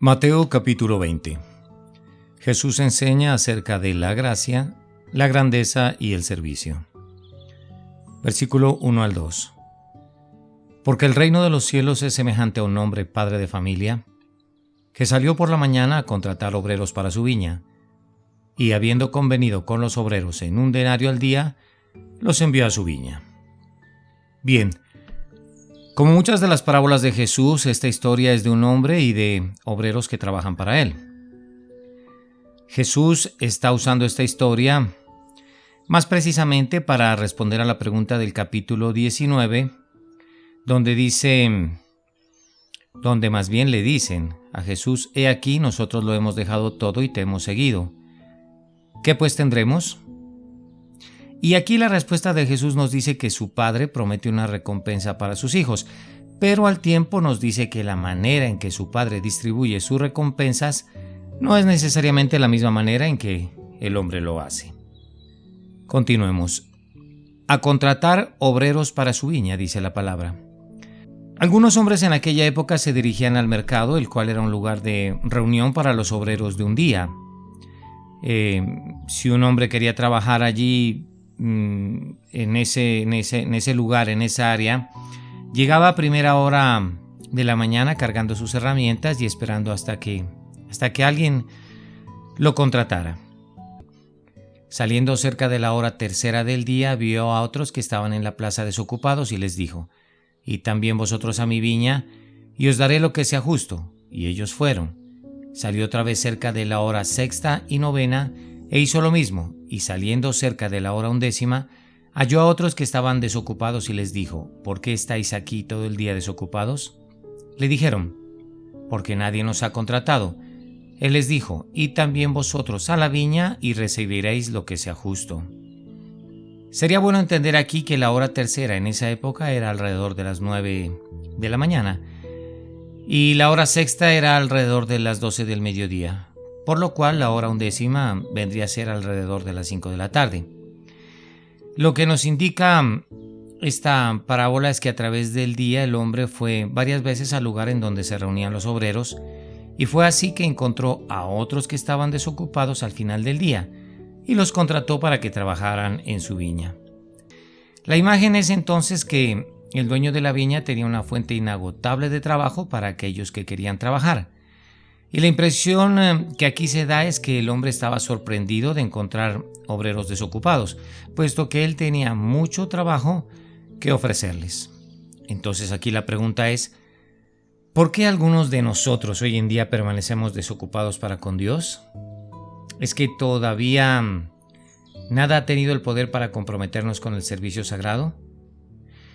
Mateo capítulo 20. Jesús enseña acerca de la gracia, la grandeza y el servicio. Versículo 1 al 2. Porque el reino de los cielos es semejante a un hombre padre de familia, que salió por la mañana a contratar obreros para su viña, y habiendo convenido con los obreros en 1 denario al día, los envió a su viña. Bien, como muchas de las parábolas de Jesús, esta historia es de un hombre y de obreros que trabajan para él. Jesús está usando esta historia más precisamente para responder a la pregunta del capítulo 19, donde más bien le dicen a Jesús: «He aquí, nosotros lo hemos dejado todo y te hemos seguido. ¿Qué pues tendremos?» Y aquí la respuesta de Jesús nos dice que su Padre promete una recompensa para sus hijos, pero al tiempo nos dice que la manera en que su Padre distribuye sus recompensas no es necesariamente la misma manera en que el hombre lo hace. Continuemos. A contratar obreros para su viña, dice la palabra. Algunos hombres en aquella época se dirigían al mercado, el cual era un lugar de reunión para los obreros de un día. Si un hombre quería trabajar allí, en ese lugar, en esa área, llegaba a primera hora de la mañana cargando sus herramientas y esperando hasta que alguien lo contratara. Saliendo cerca de la hora tercera del día, vio a otros que estaban en la plaza desocupados y les dijo: «Id también vosotros a mi viña, y os daré lo que sea justo». Y ellos fueron. Salió otra vez cerca de la hora sexta y novena, e hizo lo mismo, y saliendo cerca de la hora 11, halló a otros que estaban desocupados y les dijo: «¿Por qué estáis aquí todo el día desocupados?». Le dijeron: «Porque nadie nos ha contratado». Él les dijo: «Id también vosotros a la viña y recibiréis lo que sea justo». Sería bueno entender aquí que la hora tercera en esa época era alrededor de las 9 de la mañana, y la hora sexta era alrededor de las 12 del mediodía. Por lo cual la hora 11 vendría a ser alrededor de las 5 de la tarde. Lo que nos indica esta parábola es que a través del día el hombre fue varias veces al lugar en donde se reunían los obreros, y fue así que encontró a otros que estaban desocupados al final del día y los contrató para que trabajaran en su viña. La imagen es entonces que el dueño de la viña tenía una fuente inagotable de trabajo para aquellos que querían trabajar. Y la impresión que aquí se da es que el hombre estaba sorprendido de encontrar obreros desocupados, puesto que él tenía mucho trabajo que ofrecerles. Entonces aquí la pregunta es: ¿por qué algunos de nosotros hoy en día permanecemos desocupados para con Dios? ¿Es que todavía nada ha tenido el poder para comprometernos con el servicio sagrado?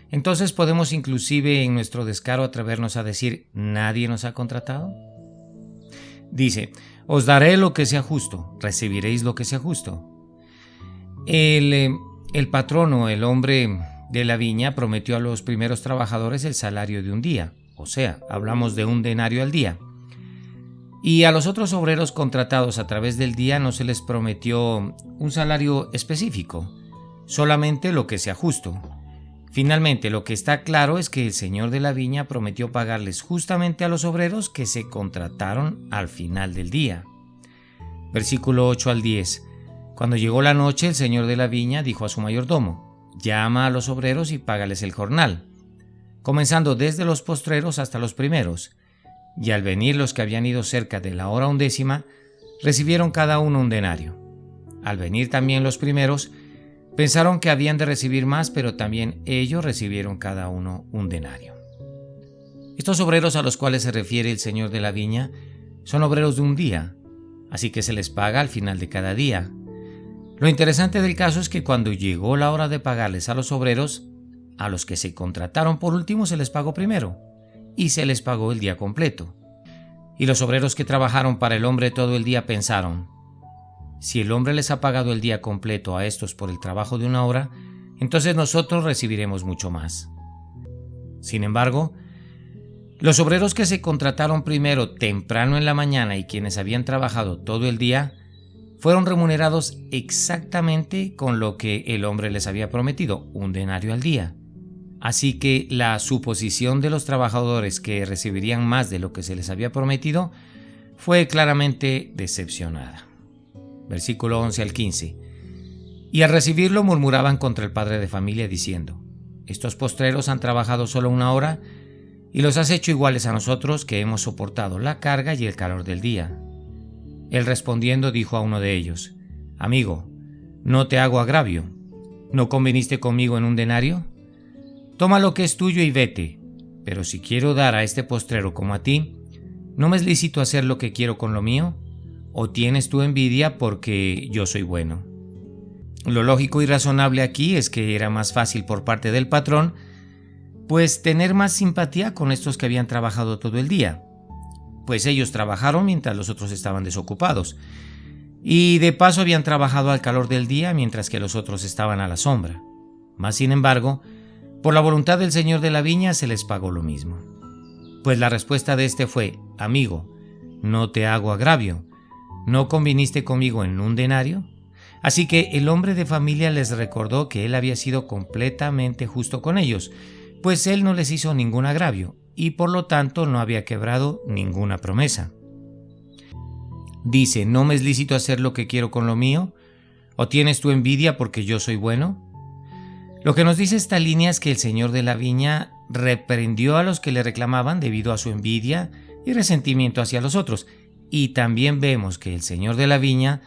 Entonces podemos inclusive en nuestro descaro atrevernos a decir: ¿nadie nos ha contratado? Dice: «Os daré lo que sea justo, recibiréis lo que sea justo». El patrono, el hombre de la viña, prometió a los primeros trabajadores el salario de un día, o sea, hablamos de 1 denario al día. Y a los otros obreros contratados a través del día no se les prometió un salario específico, solamente lo que sea justo. Finalmente, lo que está claro es que el señor de la viña prometió pagarles justamente a los obreros que se contrataron al final del día. Versículo 8 al 10. Cuando llegó la noche, el señor de la viña dijo a su mayordomo: «Llama a los obreros y págales el jornal, comenzando desde los postreros hasta los primeros». Y al venir los que habían ido cerca de la hora 11, recibieron cada uno 1 denario. Al venir también los primeros, pensaron que habían de recibir más, pero también ellos recibieron cada uno 1 denario. Estos obreros a los cuales se refiere el señor de la viña son obreros de un día, así que se les paga al final de cada día. Lo interesante del caso es que cuando llegó la hora de pagarles a los obreros, a los que se contrataron por último se les pagó primero, y se les pagó el día completo. Y los obreros que trabajaron para el hombre todo el día pensaron: si el hombre les ha pagado el día completo a estos por el trabajo de 1 hora, entonces nosotros recibiremos mucho más. Sin embargo, los obreros que se contrataron primero temprano en la mañana y quienes habían trabajado todo el día, fueron remunerados exactamente con lo que el hombre les había prometido, 1 denario al día. Así que la suposición de los trabajadores que recibirían más de lo que se les había prometido fue claramente decepcionada. Versículo 11 al 15. Y al recibirlo murmuraban contra el padre de familia diciendo: estos postreros han trabajado solo 1 hora y los has hecho iguales a nosotros, que hemos soportado la carga y el calor del día. Él respondiendo dijo a uno de ellos: amigo, no te hago agravio. ¿No conviniste conmigo en 1 denario? Toma lo que es tuyo y vete. Pero si quiero dar a este postrero como a ti, ¿no me es lícito hacer lo que quiero con lo mío? ¿O tienes tú envidia porque yo soy bueno? Lo lógico y razonable aquí es que era más fácil por parte del patrón, pues tener más simpatía con estos que habían trabajado todo el día, pues ellos trabajaron mientras los otros estaban desocupados, y de paso habían trabajado al calor del día mientras que los otros estaban a la sombra. Mas sin embargo, por la voluntad del señor de la viña se les pagó lo mismo. Pues la respuesta de este fue: amigo, no te hago agravio. ¿No conviniste conmigo en 1 denario? Así que el hombre de familia les recordó que él había sido completamente justo con ellos, pues él no les hizo ningún agravio y por lo tanto no había quebrado ninguna promesa. Dice: ¿no me es lícito hacer lo que quiero con lo mío? ¿O tienes tú envidia porque yo soy bueno? Lo que nos dice esta línea es que el señor de la viña reprendió a los que le reclamaban debido a su envidia y resentimiento hacia los otros, y también vemos que el señor de la viña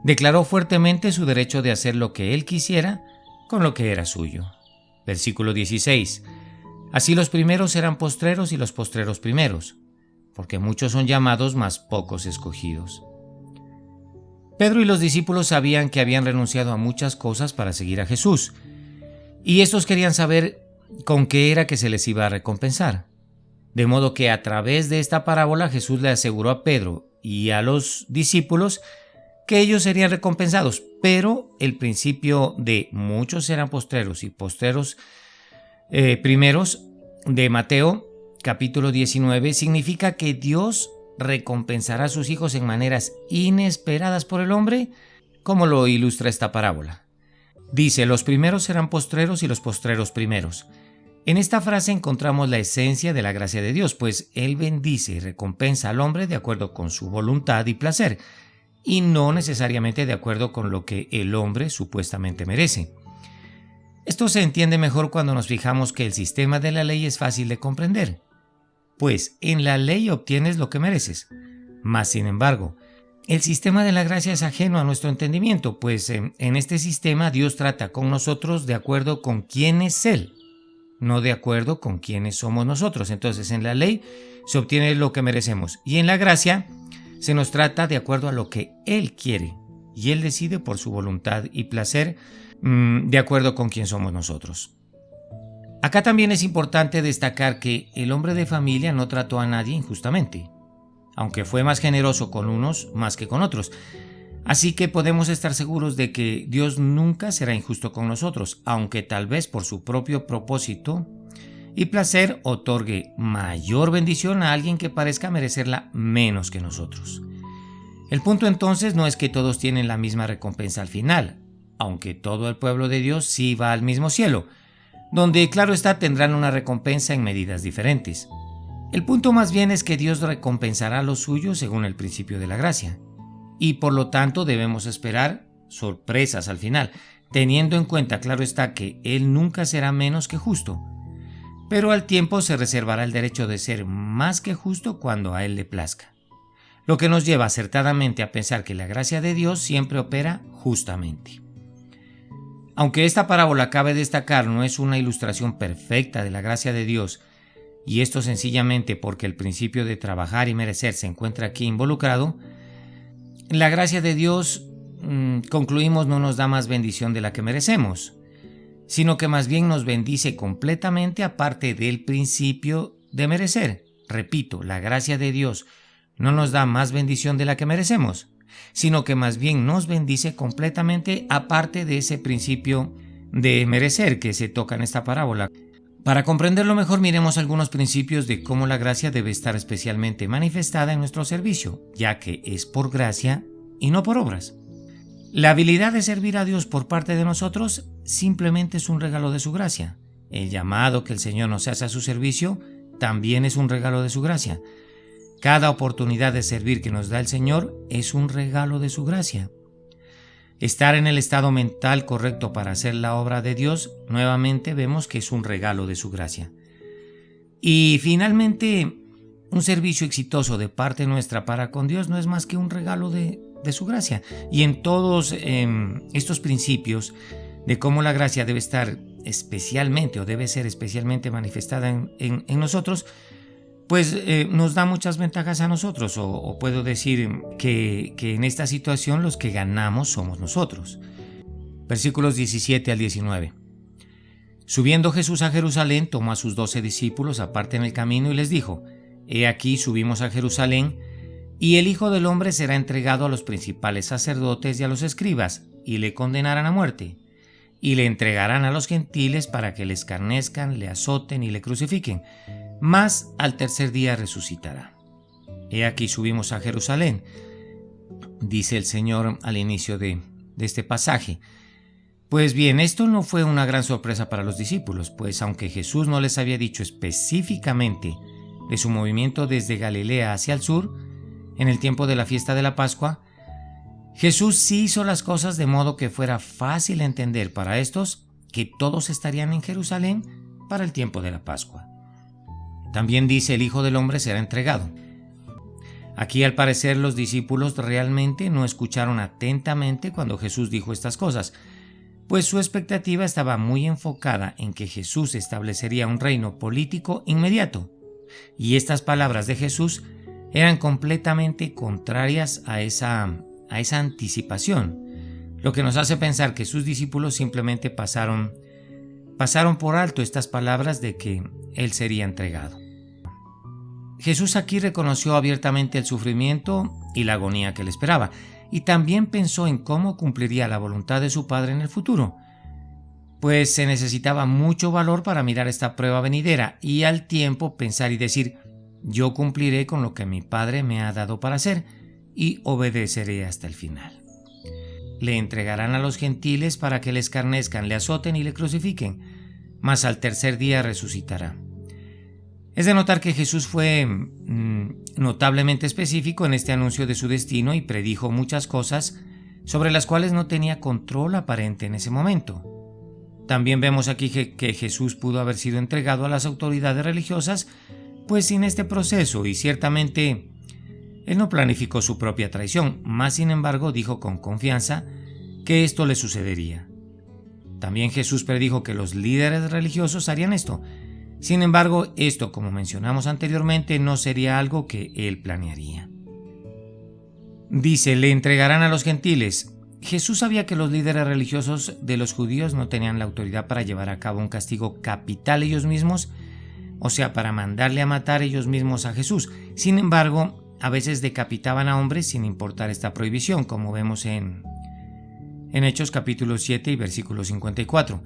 declaró fuertemente su derecho de hacer lo que él quisiera con lo que era suyo. Versículo 16. Así los primeros serán postreros y los postreros primeros, porque muchos son llamados, mas pocos escogidos. Pedro y los discípulos sabían que habían renunciado a muchas cosas para seguir a Jesús, y estos querían saber con qué era que se les iba a recompensar. De modo que a través de esta parábola Jesús le aseguró a Pedro y a los discípulos que ellos serían recompensados, pero el principio de muchos serán postreros y postreros primeros de Mateo capítulo 19 significa que Dios recompensará a sus hijos en maneras inesperadas por el hombre, como lo ilustra esta parábola. Dice: los primeros serán postreros y los postreros primeros. En esta frase encontramos la esencia de la gracia de Dios, pues Él bendice y recompensa al hombre de acuerdo con su voluntad y placer, y no necesariamente de acuerdo con lo que el hombre supuestamente merece. Esto se entiende mejor cuando nos fijamos que el sistema de la ley es fácil de comprender, pues en la ley obtienes lo que mereces. Mas, sin embargo, el sistema de la gracia es ajeno a nuestro entendimiento, pues en este sistema Dios trata con nosotros de acuerdo con quién es Él, no de acuerdo con quiénes somos nosotros. Entonces, en la ley se obtiene lo que merecemos, y en la gracia se nos trata de acuerdo a lo que Él quiere, y Él decide por su voluntad y placer de acuerdo con quién somos nosotros. Acá también es importante destacar que el hombre de familia no trató a nadie injustamente, aunque fue más generoso con unos más que con otros. Así que podemos estar seguros de que Dios nunca será injusto con nosotros, aunque tal vez por su propio propósito y placer otorgue mayor bendición a alguien que parezca merecerla menos que nosotros. El punto entonces no es que todos tienen la misma recompensa al final, aunque todo el pueblo de Dios sí va al mismo cielo, donde claro está tendrán una recompensa en medidas diferentes. El punto más bien es que Dios recompensará a los suyos según el principio de la gracia, y por lo tanto debemos esperar sorpresas al final, teniendo en cuenta, claro está, que Él nunca será menos que justo, pero al tiempo se reservará el derecho de ser más que justo cuando a Él le plazca, lo que nos lleva acertadamente a pensar que la gracia de Dios siempre opera justamente. Aunque esta parábola, cabe destacar, no es una ilustración perfecta de la gracia de Dios, y esto sencillamente porque el principio de trabajar y merecer se encuentra aquí involucrado, la gracia de Dios, concluimos, no nos da más bendición de la que merecemos, sino que más bien nos bendice completamente aparte del principio de merecer. Repito, la gracia de Dios no nos da más bendición de la que merecemos, sino que más bien nos bendice completamente aparte de ese principio de merecer que se toca en esta parábola. Para comprenderlo mejor, miremos algunos principios de cómo la gracia debe estar especialmente manifestada en nuestro servicio, ya que es por gracia y no por obras. La habilidad de servir a Dios por parte de nosotros simplemente es un regalo de su gracia. El llamado que el Señor nos hace a su servicio también es un regalo de su gracia. Cada oportunidad de servir que nos da el Señor es un regalo de su gracia. Estar en el estado mental correcto para hacer la obra de Dios, nuevamente vemos que es un regalo de su gracia. Y finalmente, un servicio exitoso de parte nuestra para con Dios no es más que un regalo de su gracia. Y en todos estos principios de cómo la gracia debe estar especialmente o debe ser especialmente manifestada en nosotros, pues nos da muchas ventajas a nosotros, o puedo decir que en esta situación los que ganamos somos nosotros. Versículos 17 al 19. Subiendo Jesús a Jerusalén, tomó a sus 12 discípulos aparte en el camino y les dijo: He aquí subimos a Jerusalén, y el Hijo del Hombre será entregado a los principales sacerdotes y a los escribas, y le condenarán a muerte, y le entregarán a los gentiles para que le escarnezcan, le azoten y le crucifiquen. Mas al tercer día resucitará. He aquí subimos a Jerusalén, dice el Señor al inicio de este pasaje. Pues bien, esto no fue una gran sorpresa para los discípulos, pues aunque Jesús no les había dicho específicamente de su movimiento desde Galilea hacia el sur, en el tiempo de la fiesta de la Pascua, Jesús sí hizo las cosas de modo que fuera fácil entender para estos que todos estarían en Jerusalén para el tiempo de la Pascua. También dice: el Hijo del Hombre será entregado. Aquí, al parecer, los discípulos realmente no escucharon atentamente cuando Jesús dijo estas cosas, pues su expectativa estaba muy enfocada en que Jesús establecería un reino político inmediato, y estas palabras de Jesús eran completamente contrarias a esa anticipación, lo que nos hace pensar que sus discípulos simplemente pasaron por alto estas palabras de que Él sería entregado. Jesús aquí reconoció abiertamente el sufrimiento y la agonía que le esperaba, y también pensó en cómo cumpliría la voluntad de su Padre en el futuro, pues se necesitaba mucho valor para mirar esta prueba venidera y al tiempo pensar y decir: yo cumpliré con lo que mi Padre me ha dado para hacer y obedeceré hasta el final. Le entregarán a los gentiles para que le escarnezcan, le azoten y le crucifiquen, mas al tercer día resucitará. Es de notar que Jesús fue notablemente específico en este anuncio de su destino y predijo muchas cosas sobre las cuales no tenía control aparente en ese momento. También vemos aquí que Jesús pudo haber sido entregado a las autoridades religiosas, pues sin este proceso, y ciertamente Él no planificó su propia traición, mas sin embargo dijo con confianza que esto le sucedería. También Jesús predijo que los líderes religiosos harían esto. Sin embargo, esto, como mencionamos anteriormente, no sería algo que Él planearía. Dice: le entregarán a los gentiles. Jesús sabía que los líderes religiosos de los judíos no tenían la autoridad para llevar a cabo un castigo capital ellos mismos, o sea, para mandarle a matar ellos mismos a Jesús. Sin embargo, a veces decapitaban a hombres sin importar esta prohibición, como vemos en Hechos capítulo 7 y versículo 54.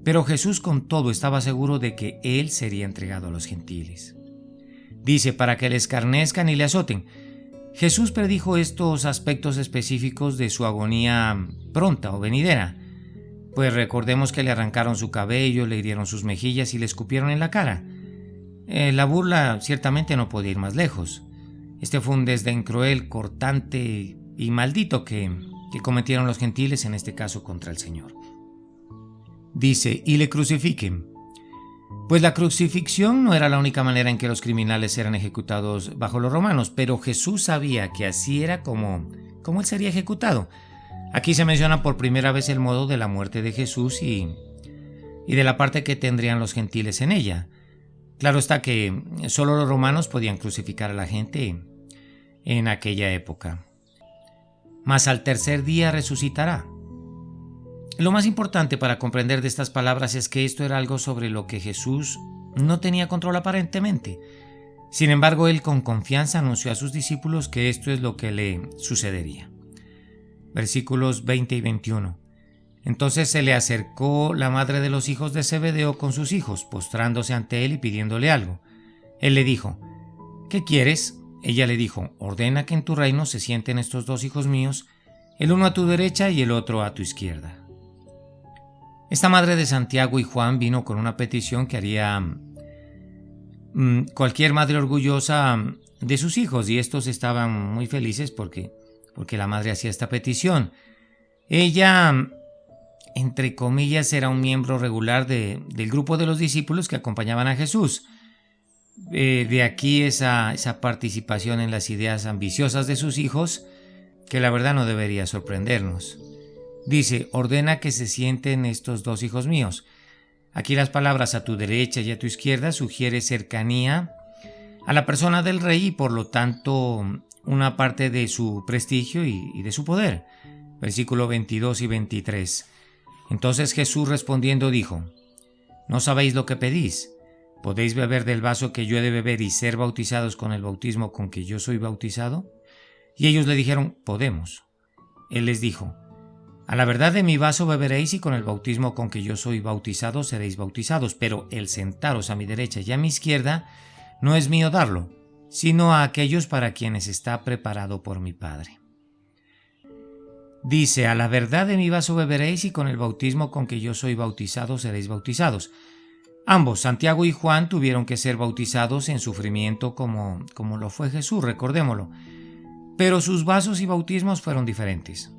Pero Jesús con todo estaba seguro de que Él sería entregado a los gentiles. Dice: para que le escarnezcan y le azoten. Jesús predijo estos aspectos específicos de su agonía pronta o venidera, pues recordemos que le arrancaron su cabello, le hirieron sus mejillas y le escupieron en la cara. La burla ciertamente no podía ir más lejos. Este fue un desdén cruel, cortante y maldito que cometieron los gentiles, en este caso contra el Señor. Dice: y le crucifiquen. Pues la crucifixión no era la única manera en que los criminales eran ejecutados bajo los romanos, pero Jesús sabía que así era como Él sería ejecutado. Aquí se menciona por primera vez el modo de la muerte de Jesús y de la parte que tendrían los gentiles en ella. Claro está que solo los romanos podían crucificar a la gente en aquella época. Mas al tercer día resucitará. Lo más importante para comprender de estas palabras es que esto era algo sobre lo que Jesús no tenía control aparentemente. Sin embargo, Él con confianza anunció a sus discípulos que esto es lo que le sucedería. Versículos 20 y 21. Entonces se le acercó la madre de los hijos de Zebedeo con sus hijos, postrándose ante Él y pidiéndole algo. Él le dijo: ¿qué quieres? Ella le dijo: ordena que en tu reino se sienten estos dos hijos míos, el uno a tu derecha y el otro a tu izquierda. Esta madre de Santiago y Juan vino con una petición que haría cualquier madre orgullosa de sus hijos, y estos estaban muy felices porque la madre hacía esta petición. Ella, entre comillas, era un miembro regular del grupo de los discípulos que acompañaban a Jesús. De aquí esa participación en las ideas ambiciosas de sus hijos, que la verdad no debería sorprendernos. Dice: ordena que se sienten estos dos hijos míos. Aquí las palabras a tu derecha y a tu izquierda sugiere cercanía a la persona del rey y por lo tanto una parte de su prestigio y de su poder. Versículo 22 y 23. Entonces Jesús respondiendo dijo: ¿no sabéis lo que pedís? ¿Podéis beber del vaso que yo he de beber y ser bautizados con el bautismo con que yo soy bautizado? Y ellos le dijeron: podemos. Él les dijo: a la verdad de mi vaso beberéis y con el bautismo con que yo soy bautizado seréis bautizados, pero el sentaros a mi derecha y a mi izquierda no es mío darlo, sino a aquellos para quienes está preparado por mi Padre. Dice: a la verdad de mi vaso beberéis y con el bautismo con que yo soy bautizado seréis bautizados. Ambos, Santiago y Juan, tuvieron que ser bautizados en sufrimiento como lo fue Jesús, recordémoslo. Pero sus vasos y bautismos fueron diferentes.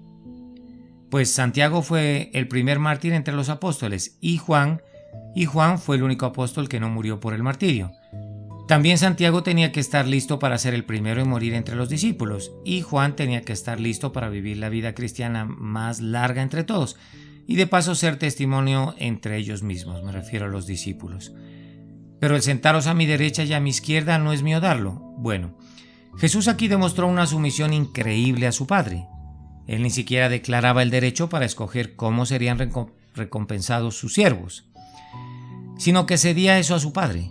Pues Santiago fue el primer mártir entre los apóstoles y Juan fue el único apóstol que no murió por el martirio. También Santiago tenía que estar listo para ser el primero en morir entre los discípulos, y Juan tenía que estar listo para vivir la vida cristiana más larga entre todos, y de paso ser testimonio entre ellos mismos, me refiero a los discípulos. Pero el sentaros a mi derecha y a mi izquierda no es mío darlo. Bueno, Jesús aquí demostró una sumisión increíble a su Padre. Él ni siquiera declaraba el derecho para escoger cómo serían recompensados sus siervos, sino que cedía eso a su Padre,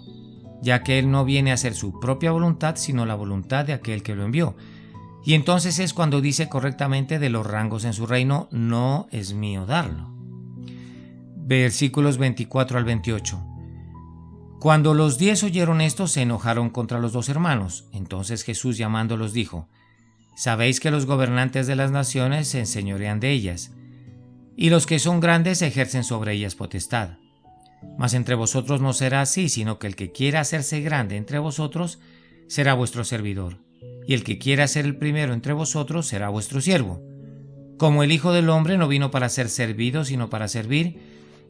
ya que Él no viene a hacer su propia voluntad, sino la voluntad de aquel que lo envió. Y entonces es cuando dice correctamente de los rangos en su reino: no es mío darlo. Versículos 24 al 28. Cuando los 10 oyeron esto, se enojaron contra los dos hermanos. Entonces Jesús, llamándolos, dijo: sabéis que los gobernantes de las naciones se enseñorean de ellas, y los que son grandes ejercen sobre ellas potestad. Mas entre vosotros no será así, sino que el que quiera hacerse grande entre vosotros será vuestro servidor, y el que quiera ser el primero entre vosotros será vuestro siervo. Como el Hijo del Hombre no vino para ser servido, sino para servir,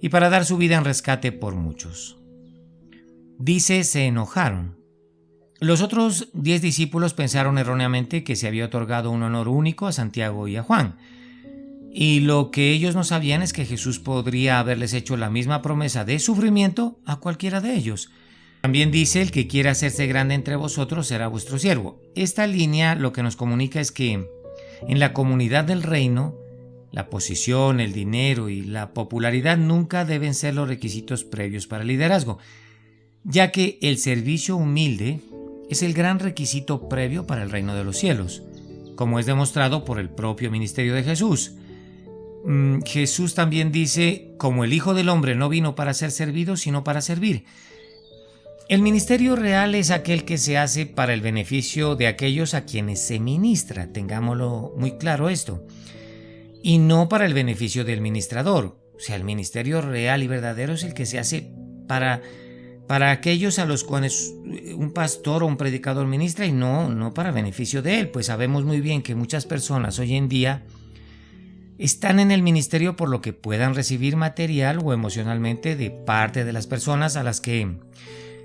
y para dar su vida en rescate por muchos. Dice: se enojaron. Los otros 10 discípulos pensaron erróneamente que se había otorgado un honor único a Santiago y a Juan. Y lo que ellos no sabían es que Jesús podría haberles hecho la misma promesa de sufrimiento a cualquiera de ellos. También dice: el que quiera hacerse grande entre vosotros será vuestro siervo. Esta línea lo que nos comunica es que en la comunidad del reino, la posición, el dinero y la popularidad nunca deben ser los requisitos previos para el liderazgo, ya que el servicio humilde es el gran requisito previo para el reino de los cielos, como es demostrado por el propio ministerio de Jesús. Jesús también dice: como el Hijo del Hombre no vino para ser servido, sino para servir. El ministerio real es aquel que se hace para el beneficio de aquellos a quienes se ministra, tengámoslo muy claro esto, y no para el beneficio del ministrador. O sea, el ministerio real y verdadero es el que se hace para aquellos a los cuales un pastor o un predicador ministra, y no para beneficio de él. Pues sabemos muy bien que muchas personas hoy en día están en el ministerio por lo que puedan recibir material o emocionalmente de parte de las personas a las que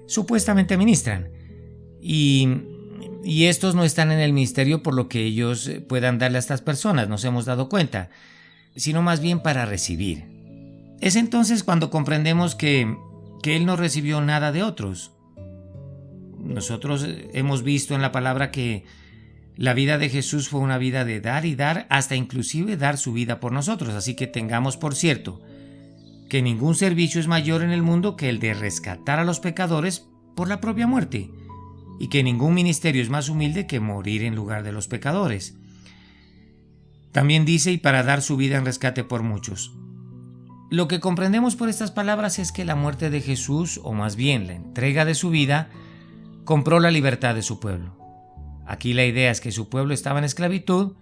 supuestamente ministran. Y estos no están en el ministerio por lo que ellos puedan darle a estas personas, nos hemos dado cuenta, sino más bien para recibir. Es entonces cuando comprendemos que Él no recibió nada de otros. Nosotros hemos visto en la palabra que la vida de Jesús fue una vida de dar y dar, hasta inclusive dar su vida por nosotros. Así que tengamos por cierto que ningún servicio es mayor en el mundo que el de rescatar a los pecadores por la propia muerte, y que ningún ministerio es más humilde que morir en lugar de los pecadores. También dice: y para dar su vida en rescate por muchos. Lo que comprendemos por estas palabras es que la muerte de Jesús, o más bien la entrega de su vida, compró la libertad de su pueblo. Aquí la idea es que su pueblo estaba en esclavitud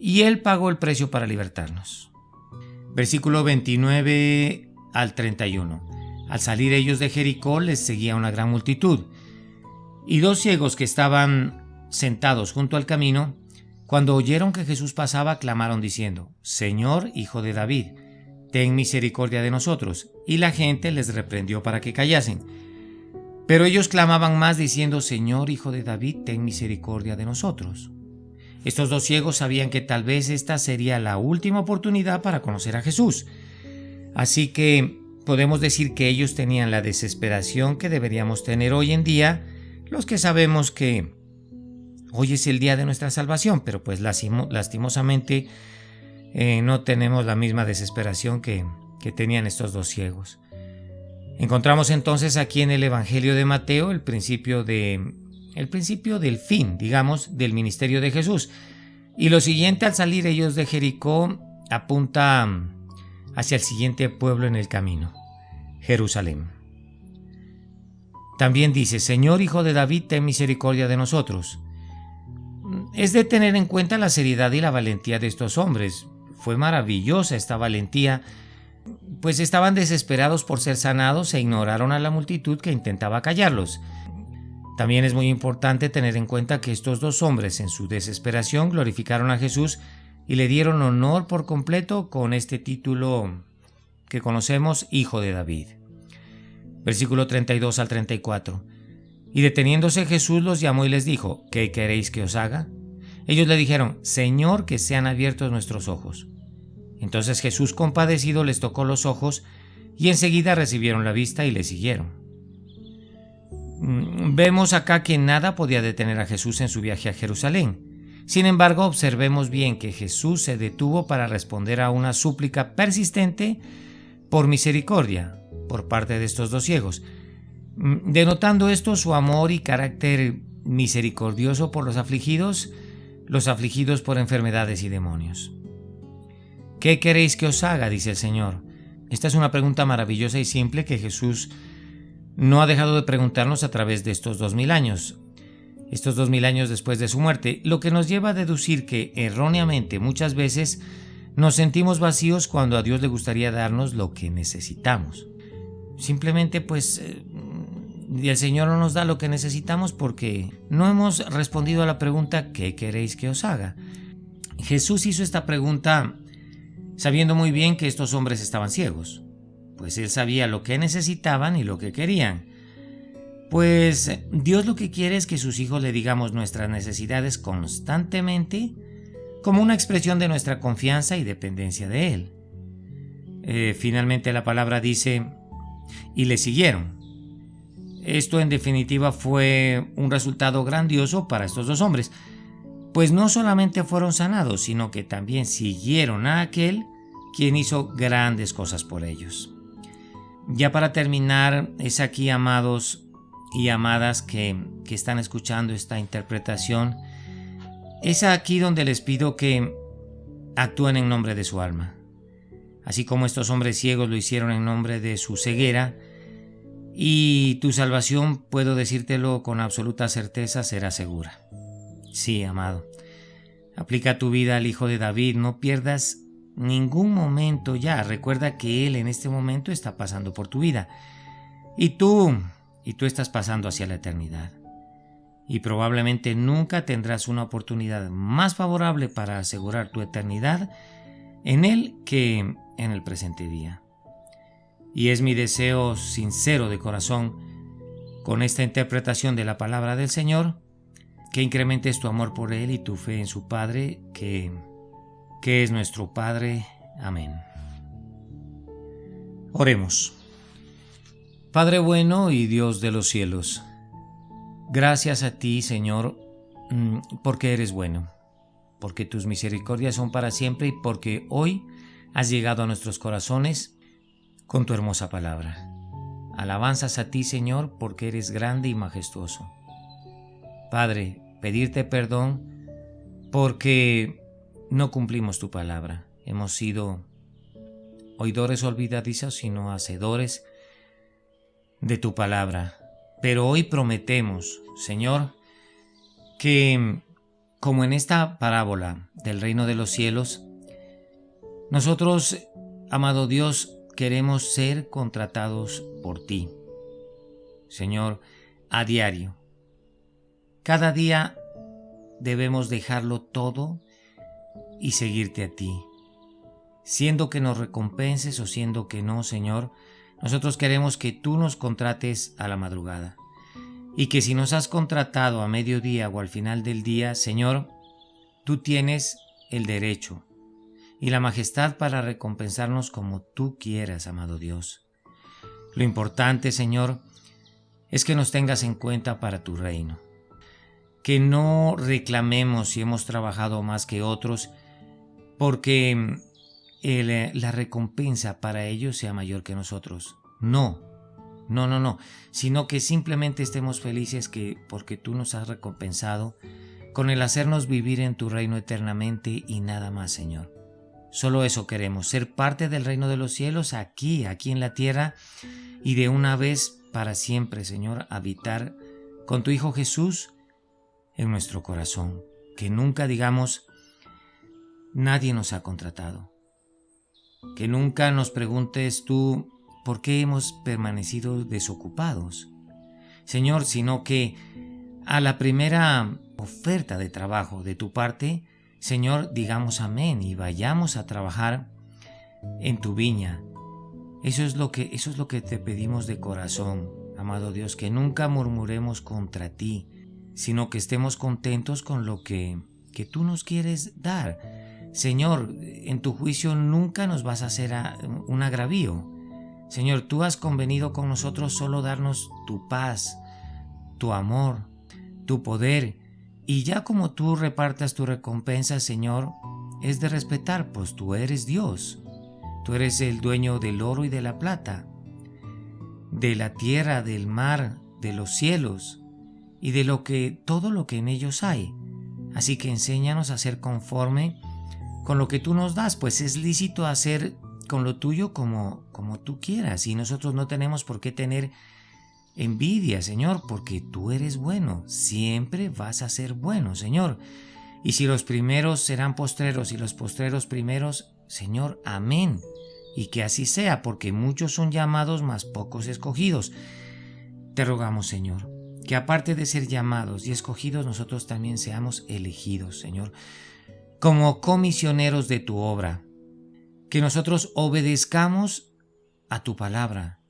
y Él pagó el precio para libertarnos. Versículo 29 al 31. Al salir ellos de Jericó les seguía una gran multitud. Y dos ciegos que estaban sentados junto al camino, cuando oyeron que Jesús pasaba, clamaron diciendo: Señor, Hijo de David, ten misericordia de nosotros. Y la gente les reprendió para que callasen. Pero ellos clamaban más diciendo: Señor, Hijo de David, ten misericordia de nosotros. Estos dos ciegos sabían que tal vez esta sería la última oportunidad para conocer a Jesús. Así que podemos decir que ellos tenían la desesperación que deberíamos tener hoy en día, los que sabemos que hoy es el día de nuestra salvación, pero pues lastimosamente no tenemos la misma desesperación que tenían estos dos ciegos. Encontramos entonces aquí en el Evangelio de Mateo el principio del fin, digamos, del ministerio de Jesús. Y lo siguiente: al salir ellos de Jericó, apunta hacia el siguiente pueblo en el camino, Jerusalén. También dice: Señor, Hijo de David, ten misericordia de nosotros. Es de tener en cuenta la seriedad y la valentía de estos hombres. Fue maravillosa esta valentía, pues estaban desesperados por ser sanados e ignoraron a la multitud que intentaba callarlos. También es muy importante tener en cuenta que estos dos hombres, en su desesperación, glorificaron a Jesús y le dieron honor por completo con este título que conocemos, Hijo de David. Versículo 32 al 34. Y deteniéndose Jesús los llamó y les dijo: ¿Qué queréis que os haga? Ellos le dijeron: Señor, que sean abiertos nuestros ojos. Entonces Jesús, compadecido, les tocó los ojos y enseguida recibieron la vista y le siguieron. Vemos acá que nada podía detener a Jesús en su viaje a Jerusalén. Sin embargo, observemos bien que Jesús se detuvo para responder a una súplica persistente por misericordia por parte de estos dos ciegos, denotando esto su amor y carácter misericordioso por los afligidos por enfermedades y demonios. ¿Qué queréis que os haga?, dice el Señor. Esta es una pregunta maravillosa y simple que Jesús no ha dejado de preguntarnos a través de estos 2000 años. Estos 2000 años después de su muerte, lo que nos lleva a deducir que erróneamente muchas veces nos sentimos vacíos cuando a Dios le gustaría darnos lo que necesitamos. Simplemente el Señor no nos da lo que necesitamos porque no hemos respondido a la pregunta: ¿qué queréis que os haga? Jesús hizo esta pregunta sabiendo muy bien que estos hombres estaban ciegos, pues Él sabía lo que necesitaban y lo que querían. Pues Dios lo que quiere es que sus hijos le digamos nuestras necesidades constantemente, como una expresión de nuestra confianza y dependencia de Él. Finalmente la palabra dice: y le siguieron. Esto en definitiva fue un resultado grandioso para estos dos hombres, pues no solamente fueron sanados, sino que también siguieron a aquel quien hizo grandes cosas por ellos. Ya para terminar, es aquí, amados y amadas que están escuchando esta interpretación, es aquí donde les pido que actúen en nombre de su alma. Así como estos hombres ciegos lo hicieron en nombre de su ceguera, y tu salvación, puedo decírtelo con absoluta certeza, será segura. Sí, amado, aplica tu vida al Hijo de David, no pierdas ningún momento ya. Recuerda que Él en este momento está pasando por tu vida y tú estás pasando hacia la eternidad, y probablemente nunca tendrás una oportunidad más favorable para asegurar tu eternidad en Él que en el presente día. Y es mi deseo sincero de corazón, con esta interpretación de la palabra del Señor, que incrementes tu amor por Él y tu fe en su Padre, que es nuestro Padre. Amén. Oremos. Padre bueno y Dios de los cielos, gracias a ti, Señor, porque eres bueno, porque tus misericordias son para siempre y porque hoy has llegado a nuestros corazones con tu hermosa palabra. Alabanzas a ti, Señor, porque eres grande y majestuoso. Padre, pedirte perdón porque no cumplimos tu palabra. Hemos sido oidores olvidadizos, sino hacedores de tu palabra. Pero hoy prometemos, Señor, que como en esta parábola del reino de los cielos, nosotros, amado Dios, queremos ser contratados por ti, Señor, a diario. Cada día debemos dejarlo todo y seguirte a ti. Siendo que nos recompenses o siendo que no, Señor, nosotros queremos que tú nos contrates a la madrugada. Y que si nos has contratado a mediodía o al final del día, Señor, tú tienes el derecho y la majestad para recompensarnos como tú quieras, amado Dios. Lo importante, Señor, es que nos tengas en cuenta para tu reino. Que no reclamemos si hemos trabajado más que otros, porque la recompensa para ellos sea mayor que nosotros. No, sino que simplemente estemos felices porque tú nos has recompensado con el hacernos vivir en tu reino eternamente y nada más, Señor. Solo eso queremos, ser parte del reino de los cielos aquí en la tierra y de una vez para siempre, Señor, habitar con tu Hijo Jesús en nuestro corazón. Que nunca digamos, nadie nos ha contratado. Que nunca nos preguntes tú por qué hemos permanecido desocupados, Señor, sino que a la primera oferta de trabajo de tu parte, Señor, digamos amén y vayamos a trabajar en tu viña. Eso es lo que te pedimos de corazón, amado Dios, que nunca murmuremos contra ti, sino que estemos contentos con lo que tú nos quieres dar. Señor, en tu juicio nunca nos vas a hacer un agravío. Señor, tú has convenido con nosotros solo darnos tu paz, tu amor, tu poder, y ya como tú repartas tu recompensa, Señor, es de respetar, pues tú eres Dios. Tú eres el dueño del oro y de la plata, de la tierra, del mar, de los cielos y de todo lo que en ellos hay. Así que enséñanos a ser conforme con lo que tú nos das, pues es lícito hacer con lo tuyo como tú quieras, y nosotros no tenemos por qué tener envidia, Señor, porque tú eres bueno, siempre vas a ser bueno, Señor. Y si los primeros serán postreros y los postreros primeros, Señor, amén. Y que así sea, porque muchos son llamados, mas pocos escogidos. Te rogamos, Señor, que aparte de ser llamados y escogidos, nosotros también seamos elegidos, Señor, como comisioneros de tu obra. Que nosotros obedezcamos a tu palabra.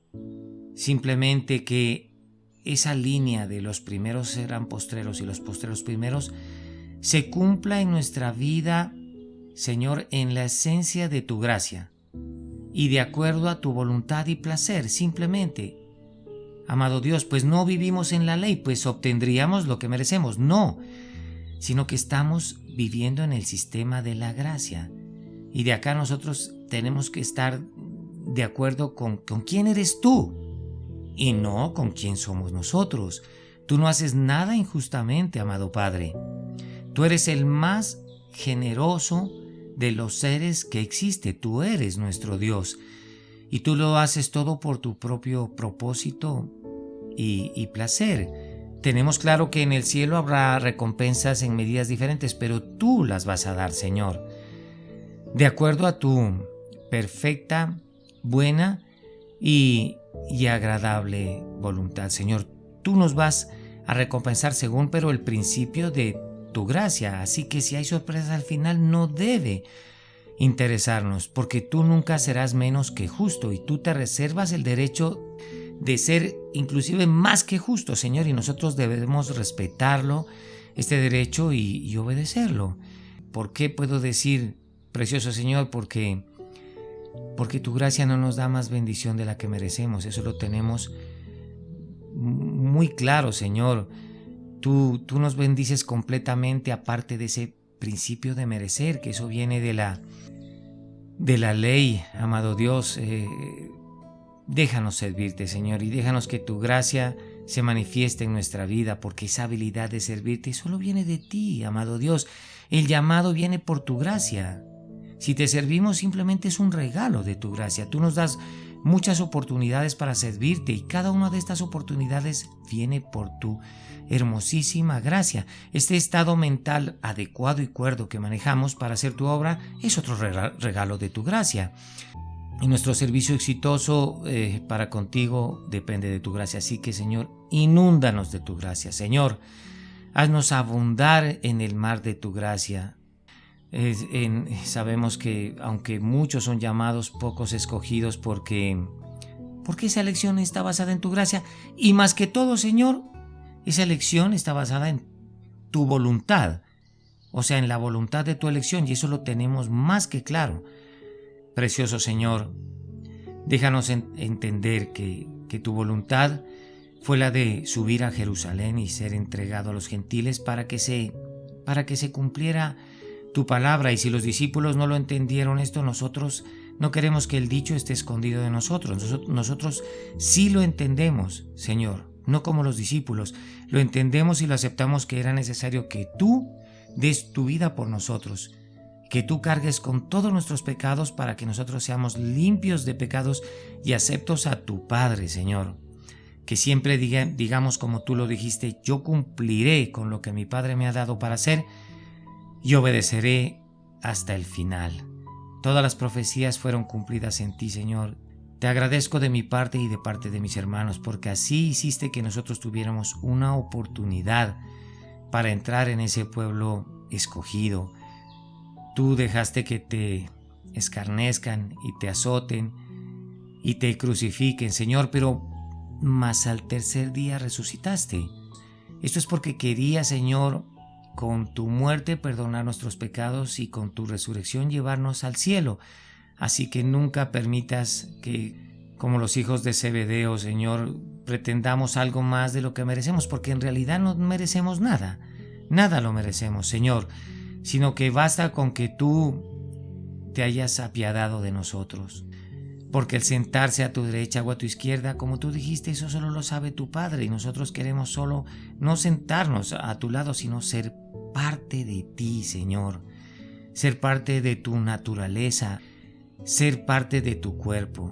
Simplemente que esa línea de los primeros serán postreros y los postreros primeros se cumpla en nuestra vida, Señor, en la esencia de tu gracia y de acuerdo a tu voluntad y placer, simplemente. Amado Dios, pues no vivimos en la ley, pues obtendríamos lo que merecemos, no, sino que estamos viviendo en el sistema de la gracia. Y de acá nosotros tenemos que estar de acuerdo con quién eres tú y no con quién somos nosotros. Tú no haces nada injustamente, amado Padre. Tú eres el más generoso de los seres que existe. Tú eres nuestro Dios y tú lo haces todo por tu propio propósito y placer. Tenemos claro que en el cielo habrá recompensas en medidas diferentes, pero tú las vas a dar, Señor, de acuerdo a tu perfecta, buena y agradable voluntad. Señor, tú nos vas a recompensar según, pero el principio de tu gracia. Así que si hay sorpresas al final, no debe interesarnos, porque tú nunca serás menos que justo y tú te reservas el derecho de ser inclusive más que justo, Señor, y nosotros debemos respetarlo, este derecho, y obedecerlo. ¿Por qué puedo decir, precioso Señor? Porque tu gracia no nos da más bendición de la que merecemos. Eso lo tenemos muy claro, Señor. Tú nos bendices completamente, aparte de ese principio de merecer, que eso viene de la ley, amado Dios. Déjanos servirte, Señor, y déjanos que tu gracia se manifieste en nuestra vida, porque esa habilidad de servirte solo viene de ti, amado Dios. El llamado viene por tu gracia. Si te servimos, simplemente es un regalo de tu gracia. Tú nos das muchas oportunidades para servirte y cada una de estas oportunidades viene por tu hermosísima gracia. Este estado mental adecuado y cuerdo que manejamos para hacer tu obra es otro regalo de tu gracia. Y nuestro servicio exitoso para contigo depende de tu gracia. Así que, Señor, inúndanos de tu gracia. Señor, Haznos abundar en el mar de tu gracia. Sabemos que aunque muchos son llamados, pocos escogidos, porque esa elección está basada en tu gracia. Y más que todo, Señor, esa elección está basada en tu voluntad. O sea, en la voluntad de tu elección, y eso lo tenemos más que claro. Precioso Señor, déjanos entender que tu voluntad fue la de subir a Jerusalén y ser entregado a los gentiles para que se cumpliera tu palabra. Y si los discípulos no lo entendieron esto, nosotros no queremos que el dicho esté escondido de nosotros. Nosotros sí lo entendemos, Señor, no como los discípulos. Lo entendemos y lo aceptamos, que era necesario que tú des tu vida por nosotros, que tú cargues con todos nuestros pecados para que nosotros seamos limpios de pecados y aceptos a tu Padre, Señor. Que siempre digamos como tú lo dijiste: yo cumpliré con lo que mi Padre me ha dado para hacer y obedeceré hasta el final. Todas las profecías fueron cumplidas en ti, Señor. Te agradezco de mi parte y de parte de mis hermanos, porque así hiciste que nosotros tuviéramos una oportunidad para entrar en ese pueblo escogido. Tú dejaste que te escarnezcan y te azoten y te crucifiquen, Señor, pero más al tercer día resucitaste. Esto es porque querías, Señor, con tu muerte perdonar nuestros pecados y con tu resurrección llevarnos al cielo. Así que nunca permitas que, como los hijos de Zebedeo, Señor, pretendamos algo más de lo que merecemos, porque en realidad no merecemos nada. Nada lo merecemos, Señor, sino que basta con que tú te hayas apiadado de nosotros. Porque el sentarse a tu derecha o a tu izquierda, como tú dijiste, eso solo lo sabe tu Padre, y nosotros queremos solo no sentarnos a tu lado, sino ser parte de ti, Señor. Ser parte de tu naturaleza, ser parte de tu cuerpo.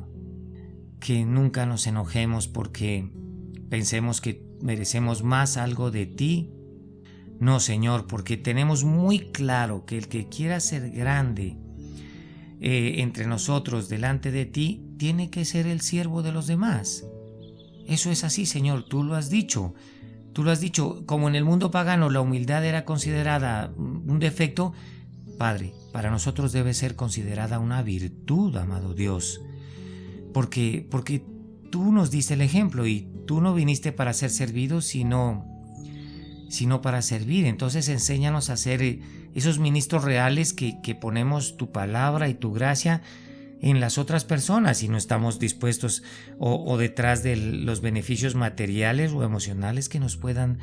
Que nunca nos enojemos porque pensemos que merecemos más algo de ti. No, Señor, porque tenemos muy claro que el que quiera ser grande entre nosotros delante de ti, tiene que ser el siervo de los demás. Eso es así, Señor, tú lo has dicho. Tú lo has dicho. Como en el mundo pagano la humildad era considerada un defecto, Padre, para nosotros debe ser considerada una virtud, amado Dios. Porque tú nos diste el ejemplo, y tú no viniste para ser servido, sino para servir. Entonces enséñanos a ser esos ministros reales que ponemos tu palabra y tu gracia en las otras personas, y no estamos dispuestos o detrás de los beneficios materiales o emocionales que nos puedan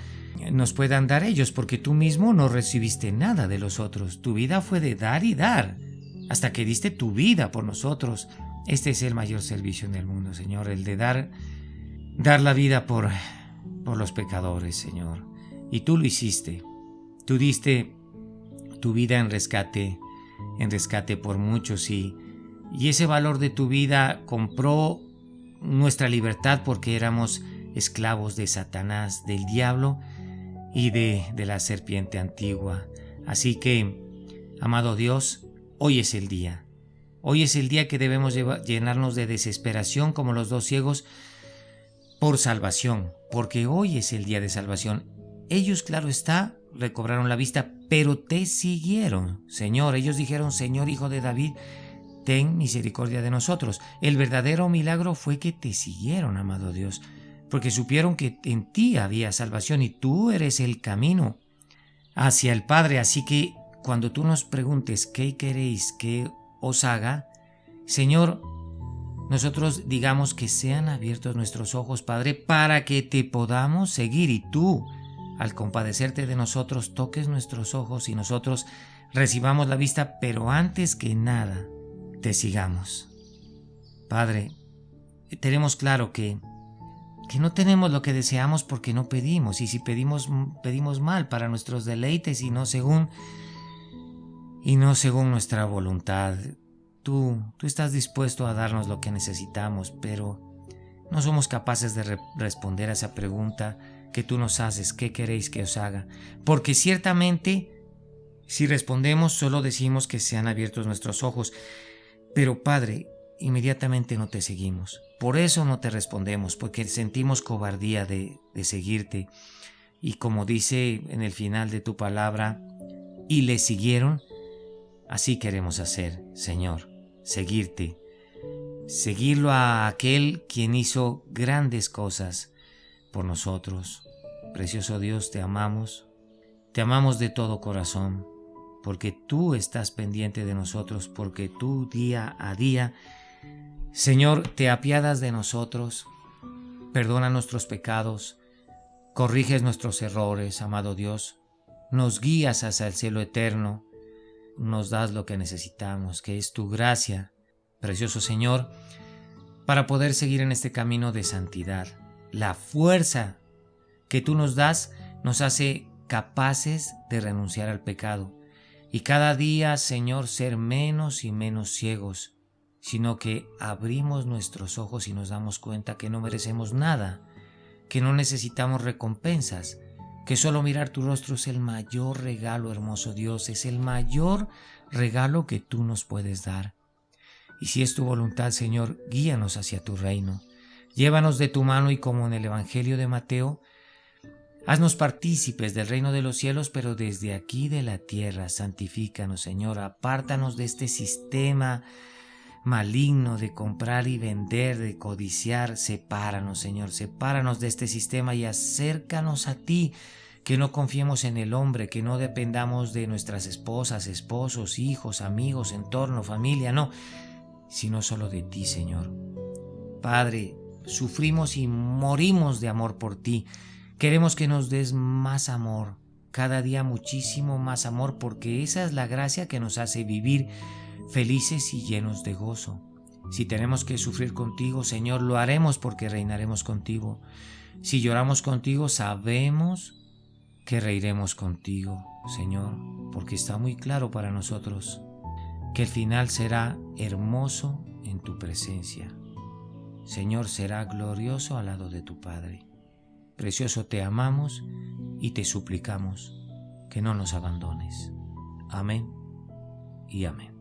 dar ellos, porque tú mismo no recibiste nada de los otros. Tu vida fue de dar y dar, hasta que diste tu vida por nosotros. Este es el mayor servicio en el mundo, Señor, el de dar la vida por los pecadores, Señor. Y tú lo hiciste. Tú diste tu vida en rescate por muchos, y ese valor de tu vida compró nuestra libertad, porque éramos esclavos de Satanás, del diablo y de la serpiente antigua. Así que, amado Dios, hoy es el día. Hoy es el día que debemos llenarnos de desesperación como los dos ciegos por salvación, porque hoy es el día de salvación. Ellos, claro está, recobraron la vista, pero te siguieron, Señor. Ellos dijeron: Señor, Hijo de David, ten misericordia de nosotros. El verdadero milagro fue que te siguieron, amado Dios, porque supieron que en ti había salvación y tú eres el camino hacia el Padre. Así que cuando tú nos preguntes qué queréis que os haga, Señor, nosotros digamos que sean abiertos nuestros ojos, Padre, para que te podamos seguir, y tú, al compadecerte de nosotros, toques nuestros ojos y nosotros recibamos la vista, pero antes que nada te sigamos. Padre, tenemos claro que no tenemos lo que deseamos porque no pedimos, y si pedimos mal, para nuestros deleites y no según nuestra voluntad. Tú estás dispuesto a darnos lo que necesitamos, pero no somos capaces de responder a esa pregunta que tú nos haces: ¿qué queréis que os haga? Porque ciertamente, si respondemos, solo decimos que sean abiertos nuestros ojos. Pero, Padre, inmediatamente no te seguimos. Por eso no te respondemos, porque sentimos cobardía de seguirte. Y como dice en el final de tu palabra, y le siguieron, así queremos hacer, Señor, seguirte, seguirlo a aquel quien hizo grandes cosas por nosotros. Precioso Dios, te amamos de todo corazón, porque tú estás pendiente de nosotros, porque tú día a día, Señor, te apiadas de nosotros, perdona nuestros pecados, corriges nuestros errores, amado Dios, nos guías hacia el cielo eterno, nos das lo que necesitamos, que es tu gracia, precioso Señor, para poder seguir en este camino de santidad. La fuerza que tú nos das nos hace capaces de renunciar al pecado y cada día, Señor, ser menos y menos ciegos, sino que abrimos nuestros ojos y nos damos cuenta que no merecemos nada, que no necesitamos recompensas, que solo mirar tu rostro es el mayor regalo, hermoso Dios, es el mayor regalo que tú nos puedes dar. Y si es tu voluntad, Señor, guíanos hacia tu reino. Llévanos de tu mano y como en el Evangelio de Mateo, haznos partícipes del reino de los cielos, pero desde aquí de la tierra. Santifícanos, Señor, apártanos de este sistema maligno de comprar y vender, de codiciar. Sepáranos, Señor, sepáranos de este sistema y acércanos a ti, que no confiemos en el hombre, que no dependamos de nuestras esposas, esposos, hijos, amigos, entorno, familia, no, sino solo de ti, Señor. Padre, sufrimos y morimos de amor por ti. Queremos que nos des más amor, cada día muchísimo más amor, porque esa es la gracia que nos hace vivir felices y llenos de gozo. Si tenemos que sufrir contigo, Señor, lo haremos porque reinaremos contigo. Si lloramos contigo, sabemos que reiremos contigo, Señor, porque está muy claro para nosotros que el final será hermoso en tu presencia. Señor, será glorioso al lado de tu Padre. Precioso, te amamos y te suplicamos que no nos abandones. Amén y amén.